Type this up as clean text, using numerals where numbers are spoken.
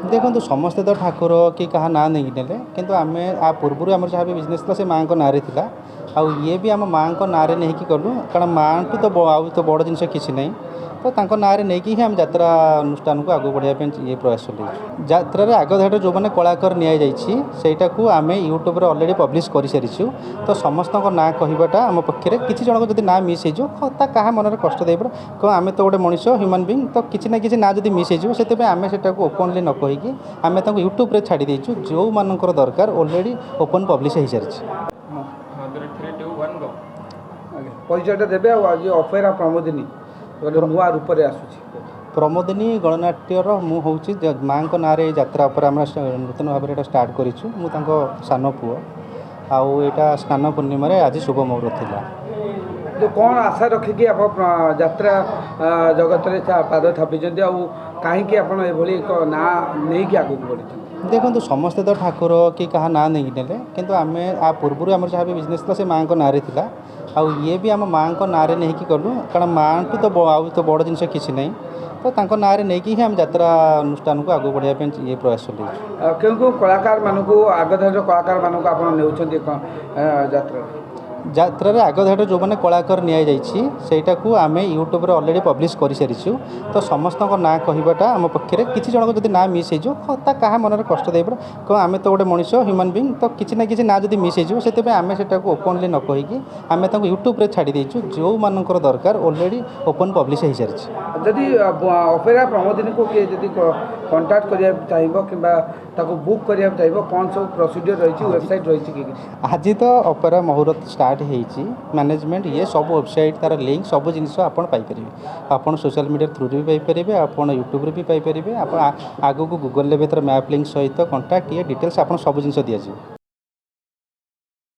देखो समस्ते तो ठाकुर कि क्या ना नहीं नेले किंतु आम आ पूर्व आम जहाँ भी बिजनेस था से माँ को नारे था आउ ये भी आम माँ को नारे नहीं कि कलु कारण माँ टू तो आउ तो बड़ जिनस किसी नहीं तो तांको नारे नहीं कि आम यात्रा अनुष्ठान को आगे बढ़ाई ये प्रयास चलू यात्रा आगधाट जो मैंने कलाकार निटा को आम यूट्यूब अलरेडी पब्लिश कर सारी तो समस्त ना कहवाटा आम पक्षे किसी जन को जब ना मिस हो क्या मन कष्ट दे पड़े कह आम तो गोटे मनीष ह्यूमन बीइंग तो किसी ना किसी ना जब मिस हो आम से ओपनली न कहीकि आम यूट्यूब छाड़ी देचु जो मानकर दरकार अलरेडी ओपन पब्लिश हो सारी परिचयटा देवे आज अफेरा प्रमोदिनी नुआ रूप से आसूँ प्रमोदिनी गणनाट्यर मु हूँ माँ ना यात्रा पर आम नूतन भाव में स्टार्ट करूँ सान पुओ आउ यहाँ स्नान पूर्णिम आज शुभ मुहूर्त थिला तो कौन आशा रखिकी आप यात्रा जगत में पाद थापी कहीं आप ना नहीं कि आगे बढ़ी देखो समस्ते तो ठाकुर कि क्या ना नहीं नेले किंतु आम आ पूर्व आम जहाँ भी बिजनेस था से माँ को नारे था आउ ये भी आम माँ को नारे नहीं कि कलु कारण माँ टू तो आउ तो बड़ जिनस किसी नहीं तो तांको नारे नहीं कि आम यात्रा अनुष्ठान को आगे बढ़ाई ये प्रयास चलू क्यों क्यों कलाकार मानक आगधार कलाकार मानक आप यात्रा यात्रा आगधाट जो मैंने कलाकार निटा को आम यूट्यूब अलरेडी पब्लिश कर सारी तो समस्त ना कहवाटा आम पक्षे किसी जन को जब ना मिस हो क्या मन कष्ट दे पड़े कह आम तो गोटे मनीष ह्यूमन बीइंग तो किसी ना किसी ना जब मिस हो आम से ओपनली न कहीकि आम यूट्यूब छाड़ी देचु जो मानकर दरकार अलरेडी ओपन पब्लिश हो सारी जदि अपेरा प्रमोदिनी को किए जदि कंटाक्ट करिया चाहिए कि बुक करिया चाहिए कौन सब प्रोसीजर रही वेबसाइट रही आज तो अपेरा मुहूर्त स्टार्ट होती मैनेजमेंट ये सब वेबसाइट तार लिंक सब जिनस आपरे आप सोशल मीडिया थ्रू भी पाइपर आप यूट्यूब भी पाइपर आप आगू गूगल भी तार मैप लिंक सहित कंटाक्ट ये डिटेल्स आप सब जिन दिज्व।